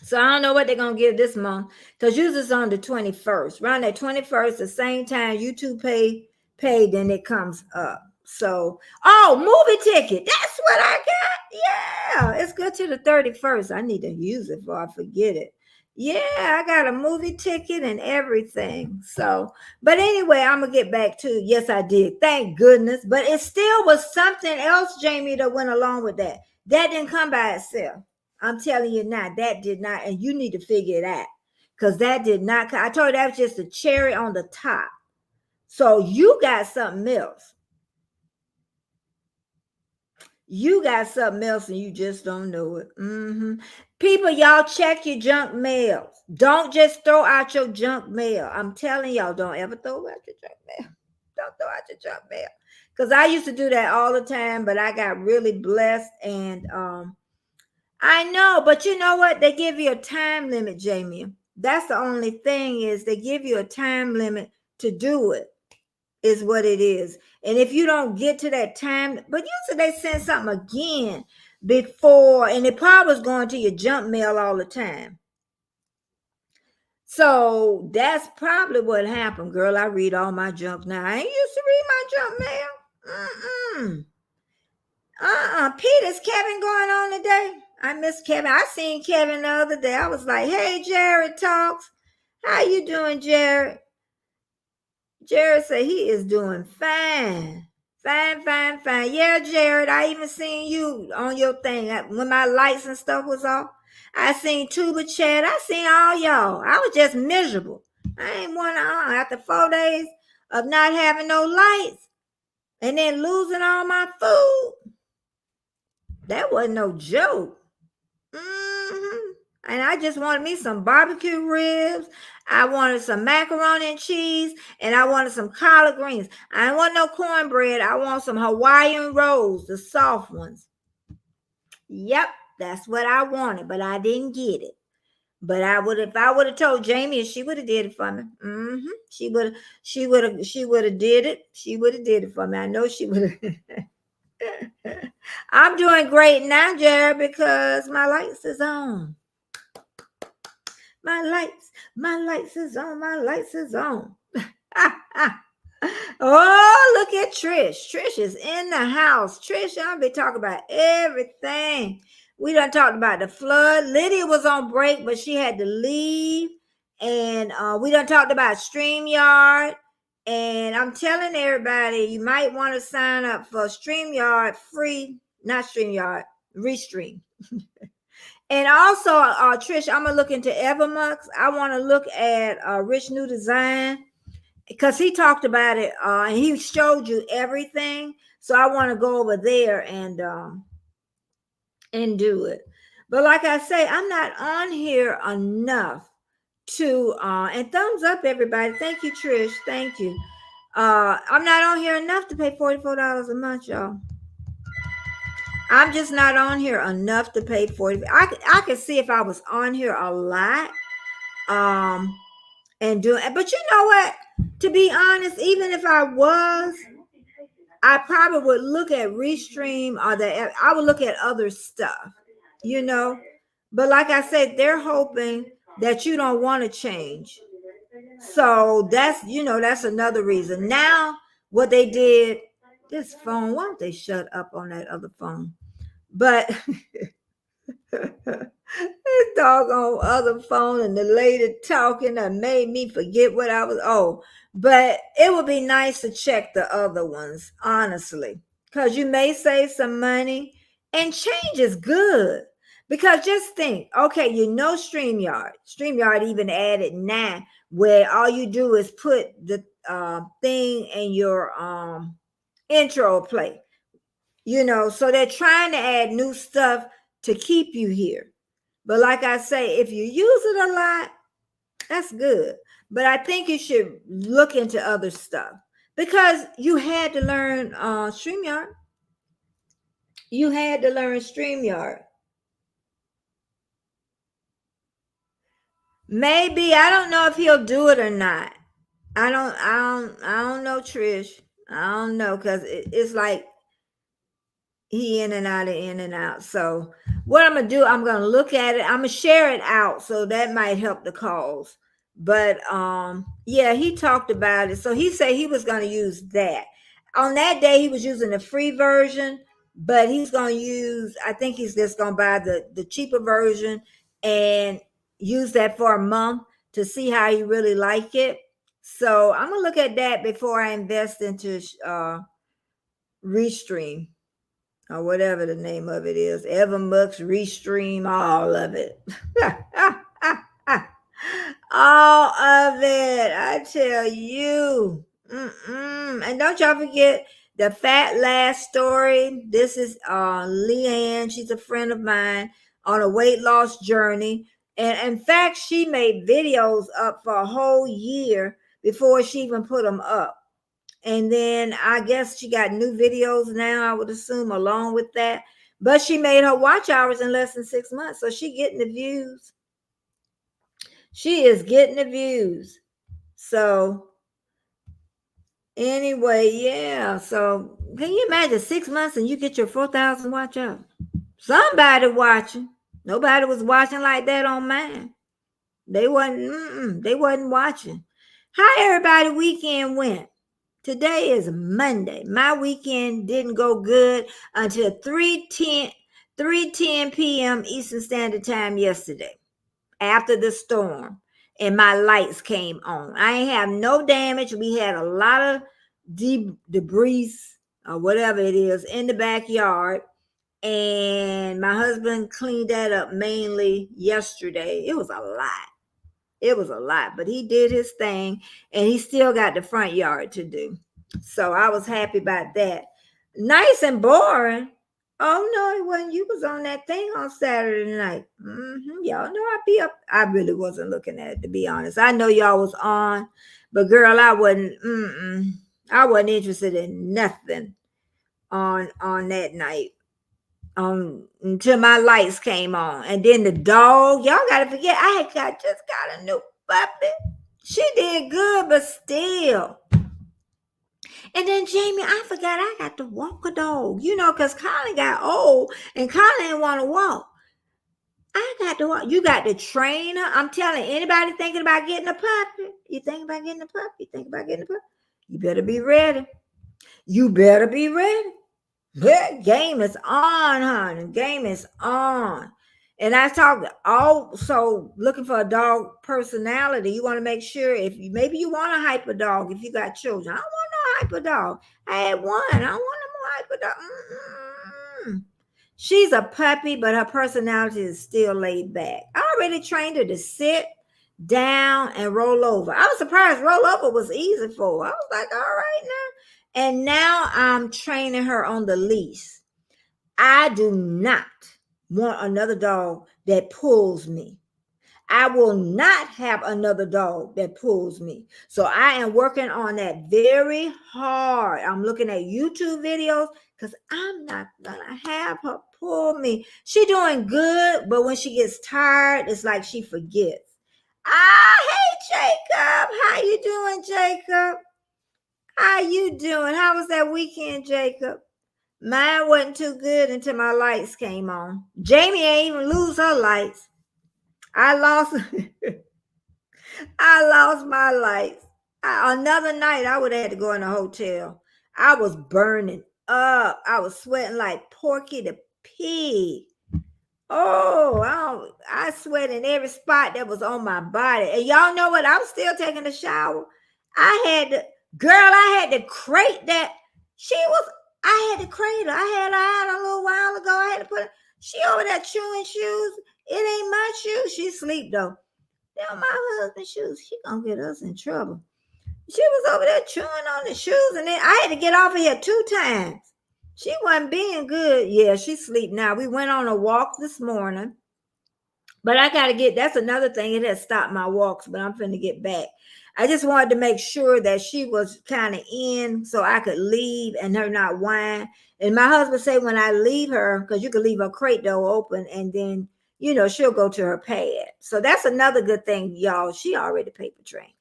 So I don't know what they're gonna give this month because usually it's on the 21st. Around that 21st, the same time you two pay, then it comes up. So movie ticket. That's what I got. Yeah, it's good to the 31st. I need to use it before I forget it. Yeah, I got a movie ticket and everything. So, but anyway, I'm gonna get back to yes, I did. Thank goodness. But it still was something else, Jamie, that went along with that. That didn't come by itself. I'm telling you now, that did not, and you need to figure it out because that did not. I told you that was just a cherry on the top. So you got something else. You got something else and you just don't know it. People, y'all check your junk mail. Don't just throw out your junk mail. I'm telling y'all, don't ever throw out your junk mail. Don't throw out your junk mail. Because I used to do that all the time, but I got really blessed and I know, but you know what? They give you a time limit, Jamie. That's the only thing is they give you a time limit to do it, is what it is. And if you don't get to that time, but usually they send something again before, and it probably was going to your junk mail all the time. So that's probably what happened, girl. I read all my junk now. I ain't used to read my junk mail. Peter's Kevin going on today? I miss Kevin. I seen Kevin the other day. I was like, hey, Jared Talks. How you doing, Jared? Jared said he is doing fine. Fine, fine, fine. Yeah, Jared, I even seen you on your thing when my lights and stuff was off. I seen Tuba Chad. I seen all y'all. I was just miserable. I ain't want to, after 4 days of not having no lights and then losing all my food. That wasn't no joke. And I just wanted me some barbecue ribs. I wanted some macaroni and cheese, and I wanted some collard greens. I didn't want no cornbread. I want some Hawaiian rolls, the soft ones. Yep, that's what I wanted, but I didn't get it. But I would, if I would have told Jamie, she would have did it for me. She would have did it. She would have did it for me. I know she would have. I'm doing great now, Jared, because my lights is on. My lights is on. My lights is on. Oh, look at Trish. Trish is in the house. Trish, I'll be talking about everything. We done talked about the flood. Lydia was on break, but she had to leave. And we done talked about StreamYard. And I'm telling everybody, you might want to sign up for StreamYard free, not StreamYard, Restream. And also, Trish, I'm gonna look into Evermux. I want to look at Rich New Design because he talked about it. And he showed you everything. So I want to go over there and do it. But like I say, I'm not on here enough to and thumbs up everybody. Thank you, Trish. Thank you. I'm not on here enough to pay $44 a month, y'all. I'm just not on here enough to pay 40. I could see if I was on here a lot. And doing, but you know what? To be honest, even if I was, I probably would look at Restream or I would look at other stuff, you know. But like I said, they're hoping that you don't want to change. So that's another reason. Now, what they did, this phone, why don't they shut up on that other phone? But this doggone other phone and the lady talking that made me forget what I was. Oh, but it would be nice to check the other ones, honestly, because you may save some money and change is good. Because just think, okay, StreamYard. StreamYard even added now where all you do is put the thing in your intro play. So they're trying to add new stuff to keep you here. But like I say, if you use it a lot, that's good. But I think you should look into other stuff because you had to learn StreamYard. You had to learn StreamYard. Maybe I don't know if he'll do it or not. I don't know, Trish. I don't know because it's like he in and out of in and out. So what I'm gonna do, I'm gonna look at it. I'm gonna share it out, so that might help the cause. But yeah, he talked about it. So he said he was gonna use that. On that day, he was using the free version, but he's gonna use. I think he's just gonna buy the cheaper version and use that for a month to see how he really like it. So I'm gonna look at that before I invest into Restream or whatever the name of it is, Evermux, Restream, all of it. All of it, I tell you. And don't y'all forget the fat last story. This is Leanne. She's a friend of mine on a weight loss journey. And in fact, she made videos up for a whole year before she even put them up. And then I guess she got new videos now, I would assume, along with that. But she made her watch hours in less than 6 months. So she getting the views. She is getting the views. So anyway, yeah. So can you imagine 6 months and you get your 4,000 watch hours? Somebody watching. Nobody was watching like that on mine. They wasn't watching. How everybody weekend went? Today is Monday. My weekend didn't go good until 3:10 p.m. Eastern Standard Time yesterday after the storm and my lights came on. I ain't have no damage. We had a lot of debris or whatever it is in the backyard. And my husband cleaned that up mainly yesterday. It was a lot. It was a lot, but he did his thing and he still got the front yard to do. So I was happy about that. Nice and boring. Oh no, it wasn't. You was on that thing on Saturday night. Y'all know I'd be up. I really wasn't looking at it, to be honest. I know y'all was on, but girl, I wasn't. I wasn't interested in nothing on that night. Until my lights came on, and then the dog. Y'all gotta forget, I just got a new puppy. She did good, but still. And then Jamie, I forgot I got to walk a dog. Because Colin got old, and Colin didn't want to walk. I got to walk. You got to train her. I'm telling anybody thinking about getting a puppy. You think about getting a puppy? You think about getting a puppy? You better be ready. You better be ready. The game is on, honey. Game is on. And I talk also looking for a dog personality. You want to make sure maybe you want a hyper dog if you got children. I don't want no hyper dog. I had one. I don't want no more hyper dog. She's a puppy, but her personality is still laid back. I already trained her to sit down and roll over. I was surprised roll over was easy for her. I was like, all right now. And now I'm training her on the leash. I do not want another dog that pulls me. I will not have another dog that pulls me. So I am working on that very hard. I'm looking at YouTube videos because I'm not gonna have her pull me. She doing good, but when she gets tired, it's like she forgets. Hey Jacob, how you doing, Jacob? How you doing? How was that weekend, Jacob? Mine wasn't too good until my lights came on. Jamie ain't even lose her lights. I lost I lost my lights. Another night I would have had to go in a hotel. I was burning up. I was sweating like Porky the Pig. Oh, I sweat in every spot that was on my body. And y'all know what? I was still taking a shower. I had to, girl, I had to crate that. I had to crate her. I had her out a little while ago. I had to put her, she over there chewing shoes. It ain't my shoes. She sleep though. They're my husband's shoes. She gonna get us in trouble. She was over there chewing on the shoes, and then I had to get off of here 2 times. She wasn't being good. Yeah, she sleep now. We went on a walk this morning, but I gotta get. That's another thing. It has stopped my walks, but I'm finna get back. I just wanted to make sure that she was kind of in, so I could leave and her not whine. And my husband said when I leave her, because you can leave her crate door open, and then she'll go to her pad. So that's another good thing, y'all. She already paper trained.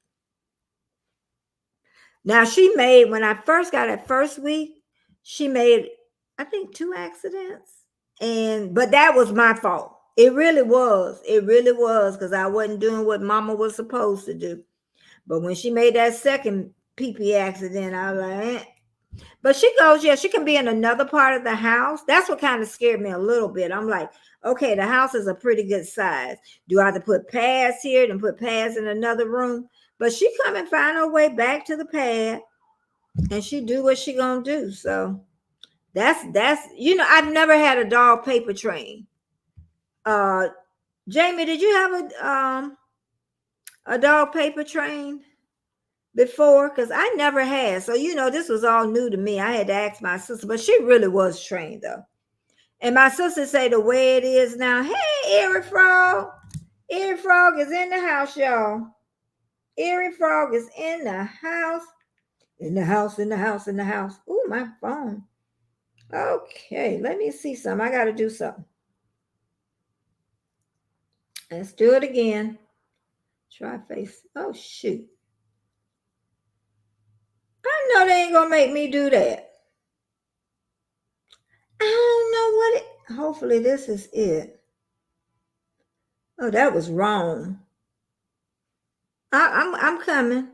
Now she made, when I first got that first week, she made, I think, 2 accidents. But that was my fault. It really was. It really was, because I wasn't doing what mama was supposed to do. But when she made that second pee accident, I was like, eh. But she goes, yeah, she can be in another part of the house. That's what kind of scared me a little bit. I'm like, okay, the house is a pretty good size. Do I have to put pads here and put pads in another room? But she come and find her way back to the pad, and she do what she gonna do. So that's I've never had a dog paper train. Jamie, did you have a dog paper train before? Because I never had. So this was all new to me. I had to ask my sister, but she really was trained though. And my sister say the way it is now, hey, Erie Frog. Erie Frog is in the house, y'all. Erie Frog is in the house. In the house, in the house, in the house. Ooh, my phone. Okay, let me see something. I got to do something. Let's do it again. Try face. Oh, shoot. I know they ain't going to make me do that. I don't know what it... Hopefully this is it. Oh, that was wrong. I'm coming.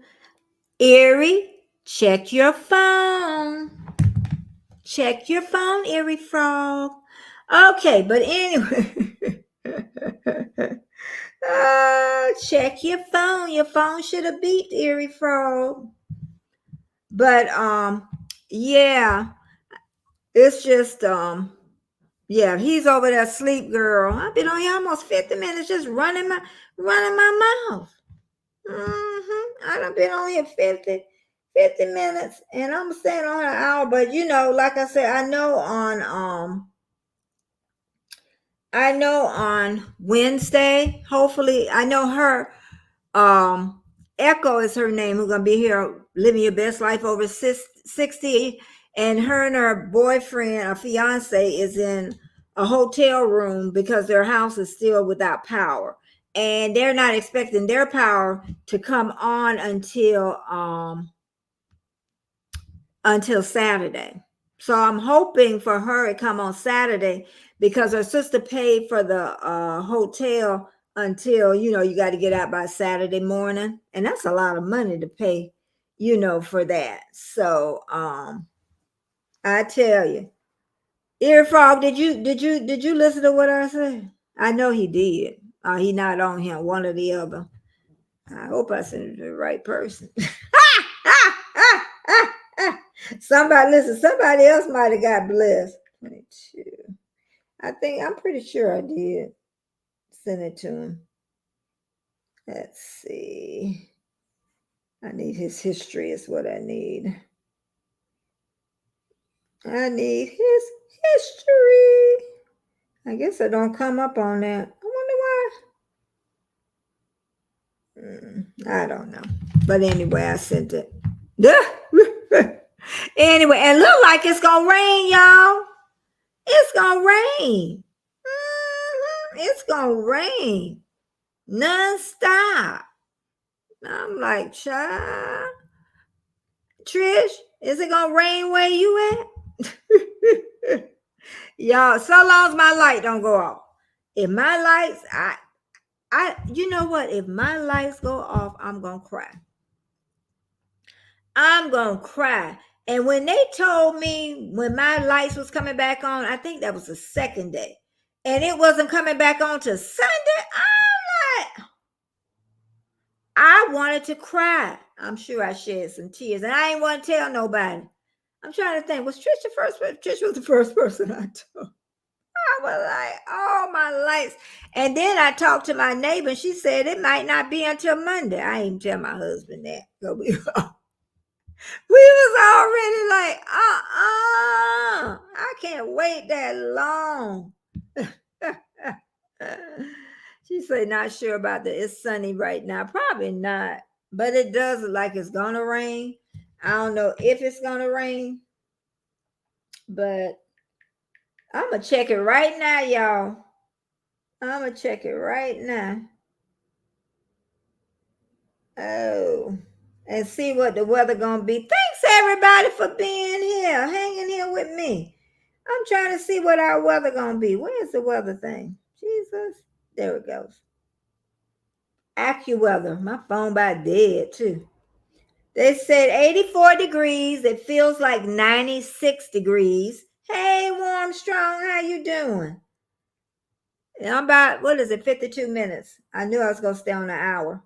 Erie, check your phone. Check your phone, Erie Frog. Okay, but anyway. Check your phone. Your phone should have beeped, Erie Frog. But yeah, it's just yeah, he's over there asleep, girl. I've been on here almost 50 minutes just running my mouth. I done been on here 50 minutes, and I'm staying on an hour. But like I said, I know on Wednesday, hopefully, I know her. Echo is her name, who's gonna be here living your best life over 60, and her boyfriend or fiance is in a hotel room because their house is still without power, and they're not expecting their power to come on until Saturday. So I'm hoping for her to come on Saturday, because her sister paid for the hotel until you got to get out by Saturday morning, and that's a lot of money to pay for that. So I tell you, Ear Frog, did you listen to what I said? I know he did. He not on here, one or the other. I hope I sent it to the right person. Somebody else might have got blessed. 22. I'm pretty sure I did send it to him. Let's see. I need his history is what I need. I need his history. I guess it don't come up on that. I wonder why. I don't know. But anyway, I sent it. Anyway, and look like it's gonna rain, y'all. It's gonna rain. It's gonna rain non-stop. I'm like, child, Trish, is it gonna rain where you at? Y'all, so long as my light don't go off. If my lights, you know what? If my lights go off, I'm gonna cry. I'm gonna cry. And when they told me when my lights was coming back on, I think that was the second day, and it wasn't coming back on till Sunday. I'm like, I wanted to cry. I'm sure I shed some tears, and I ain't want to tell nobody. I'm trying to think. Was Trish the first person? Trish was the first person I told. I was like, oh, my lights. And then I talked to my neighbor, and she said it might not be until Monday. I ain't tell my husband that. So we was already like, I can't wait that long. She said, not sure about that. It's sunny right now. Probably not. But it does look like it's going to rain. I don't know if it's going to rain. But I'm going to check it right now, y'all. I'm going to check it right now. Oh, and see what the weather going to be. Thanks, everybody, for being here, hanging here with me. I'm trying to see what our weather going to be. Where's the weather thing? Jesus. There it goes. AccuWeather. My phone by dead, too. They said 84 degrees. It feels like 96 degrees. Hey, Warm Strong, how you doing? I'm about, 52 minutes. I knew I was going to stay on an hour.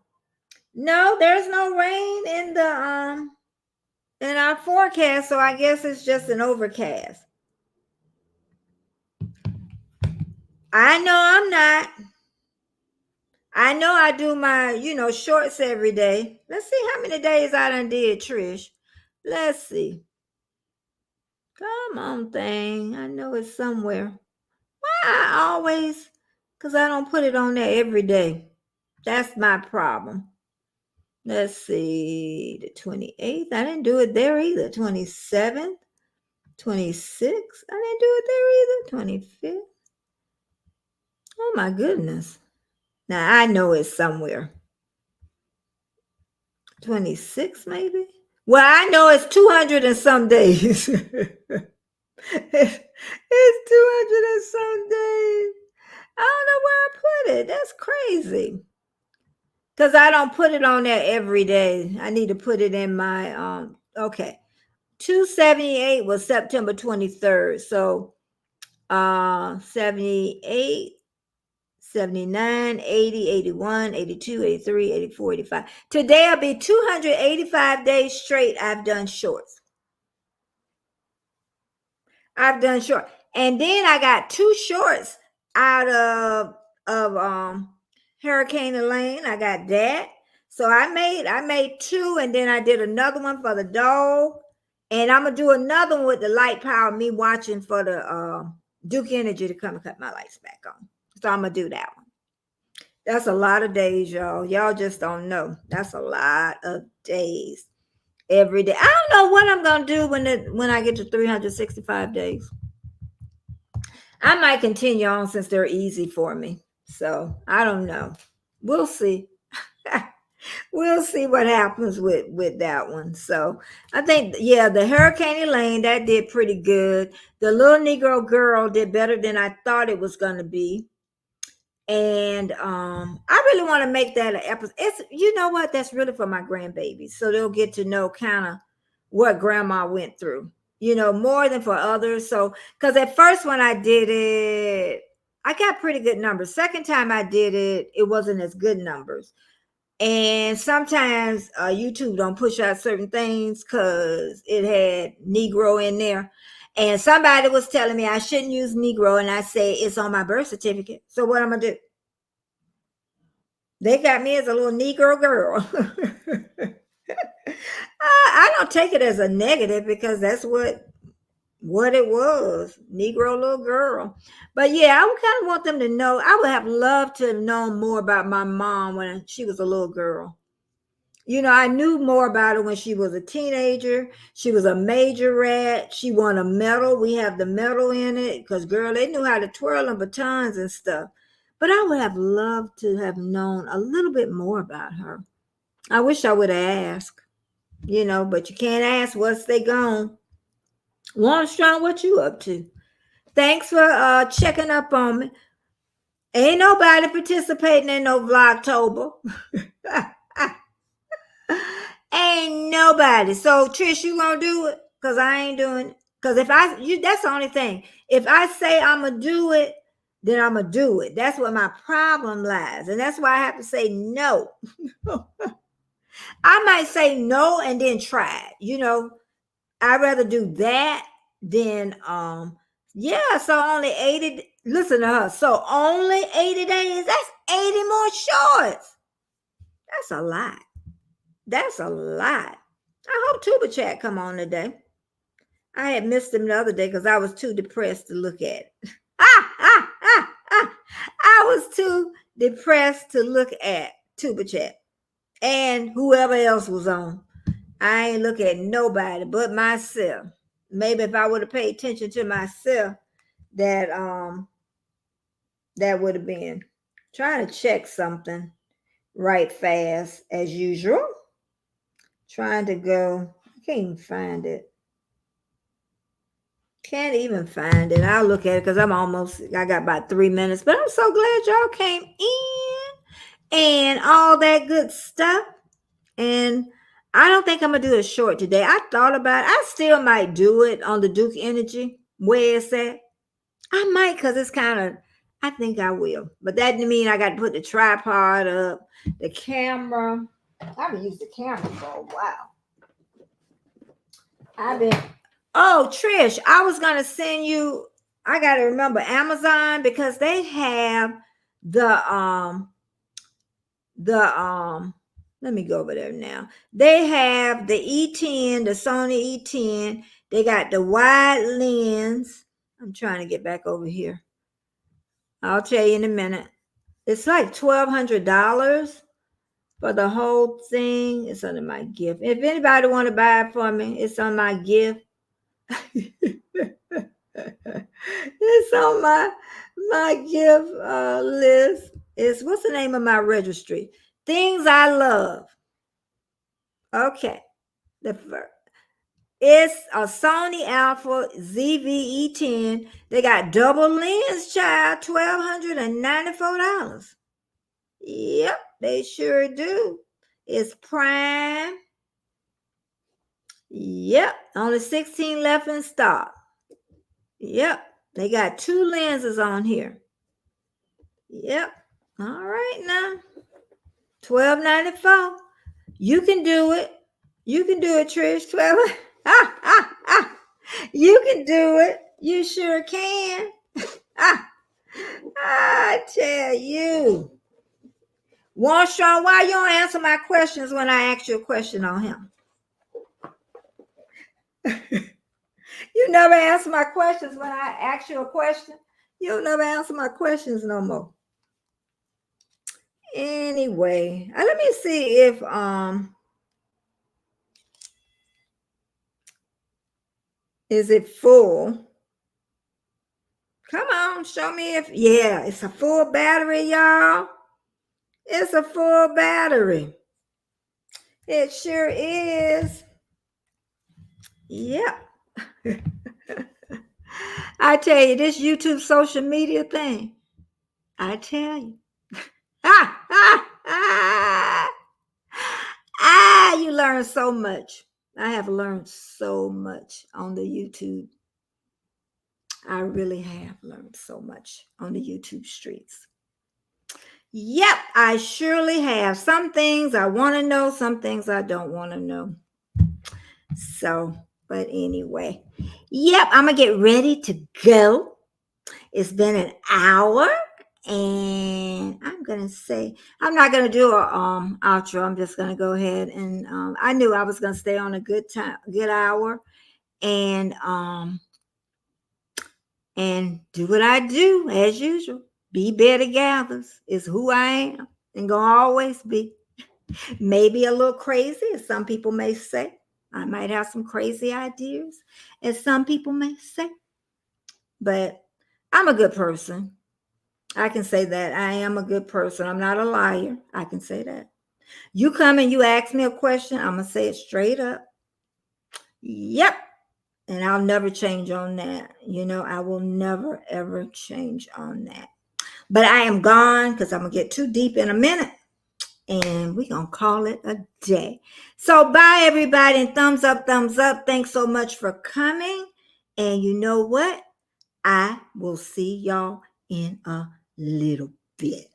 No, there's no rain in our forecast, so I guess it's just an overcast. I know I'm not. I know I do my, shorts every day. Let's see how many days I done did, Trish. Let's see. Come on, thing. I know it's somewhere. Why I always, because I don't put it on there every day. That's my problem. Let's see. The 28th. I didn't do it there either. 27th. 26th. I didn't do it there either. 25th. Oh my goodness. Now I know it's somewhere. 26 maybe? Well, I know it's 200 and some days. It's 200 and some days. I don't know where I put it. That's crazy. Because I don't put it on there every day. I need to put it in my okay. 278 was September 23rd. So 78, 79, 80, 81, 82, 83, 84, 85. Today will be 285 days straight I've done shorts. I've done short. And then I got 2 shorts out of Hurricane Helene. I got that. So I made 2, and then I did another one for the dog. And I'm gonna do another one with the light power, me watching for the Duke Energy to come and cut my lights back on. So I'm gonna do that one. That's a lot of days, y'all. Y'all just don't know. That's a lot of days every day. I don't know what I'm gonna do when I get to 365 days. I might continue on since they're easy for me. So I don't know. We'll see. We'll see what happens with that one. So I think, yeah, the Hurricane Elaine, that did pretty good. The little Negro girl did better than I thought it was going to be. And I really want to make that an episode. It's, you know what? That's really for my grandbabies. So they'll get to know kind of what grandma went through, more than for others. So, because at first when I did it, I got pretty good numbers. Second time I did it, it wasn't as good numbers. And sometimes YouTube don't push out certain things because it had Negro in there. And somebody was telling me I shouldn't use Negro, and I say it's on my birth certificate. So what I'm going to do? They got me as a little Negro girl. I don't take it as a negative because that's what what it was, Negro little girl. But yeah, I would kind of want them to know. I would have loved to have known more about my mom when she was a little girl. I knew more about her when she was a teenager. She was a majorette. She won a medal. We have the medal in it because, girl, they knew how to twirl them batons and stuff. But I would have loved to have known a little bit more about her. I wish I would have asked, but you can't ask once they gone. Strong, what you up to? Thanks for checking up on me. Ain't nobody participating in no Vlogtober. Ain't nobody. So Trish, you gonna do it? Cause I ain't doing it. Cause that's the only thing. If I say I'm gonna do it, then I'm gonna do it. That's where my problem lies, and that's why I have to say no. I might say no and then try it. I'd rather do that than yeah. So only 80. Listen to her. So only 80 days. That's 80 more shorts. That's a lot. That's a lot. I hope Tuba Chat come on today. I had missed him the other day because I was too depressed to look at it. I was too depressed to look at Tuba Chat and whoever else was on. I ain't look at nobody but myself. Maybe if I would have paid attention to myself, that would have been. Trying to check something right fast as usual. Trying to go. I can't even find it. Can't even find it. I'll look at it because I got about 3 minutes. But I'm so glad y'all came in and all that good stuff. And I don't think I'm going to do it short today. I thought about it. I still might do it on the Duke Energy. Where it's at. I might because it's kind of, I think I will. But that doesn't mean I got to put the tripod up, the camera. I haven't used the camera for a while. Oh, Trish, I was going to send you, I got to remember Amazon because they have the let me go over there now. They have the E10, the Sony E10. They got the wide lens. I'm trying to get back over here. I'll tell you in a minute. It's like $1,200 for the whole thing. It's under my gift. If anybody want to buy it for me, it's on my gift. It's on my gift list. What's the name of my registry? Things I love. Okay. It's a Sony Alpha ZV-E10. They got double lens, child, $1,294. Yep, they sure do. It's prime. Yep, only 16 left in stock. Yep, they got 2 lenses on here. Yep, all right now. $1,294. You can do it. You can do it, Trish. 12. You can do it. You sure can. I tell you. Warstrong, why you don't answer my questions when I ask you a question on him? You never answer my questions when I ask you a question. You'll never answer my questions no more. Anyway, let me see if is it full? Come on, show me if it's a full battery, y'all. It's a full battery. It sure is. Yep. I tell you, this YouTube social media thing, I tell you. You learn so much. I have learned so much on the YouTube. I really have learned so much on the YouTube streets. Yep, I surely have. Some things I want to know, some things I don't want to know. So, but anyway, yep, I'm going to get ready to go. It's been an hour. And I'm going to say, I'm not going to do a outro. I'm just going to go ahead and I knew I was going to stay on a good hour. And and do what I do as usual. Be better gathers is who I am and gonna always be. Maybe a little crazy, as some people may say. I might have some crazy ideas, as some people may say. But I'm a good person. I can say that. I am a good person. I'm not a liar. I can say that. You come and you ask me a question, I'm going to say it straight up. Yep. And I'll never change on that. I will never, ever change on that. But I am gone because I'm going to get too deep in a minute. And we're going to call it a day. So bye, everybody. And thumbs up, thumbs up. Thanks so much for coming. And you know what? I will see y'all in a little bit.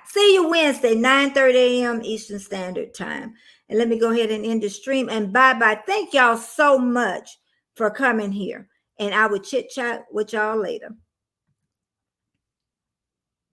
See you Wednesday, 9:30 a.m. Eastern Standard Time. And let me go ahead and end the stream. And bye-bye. Thank y'all so much for coming here. And I will chit-chat with y'all later.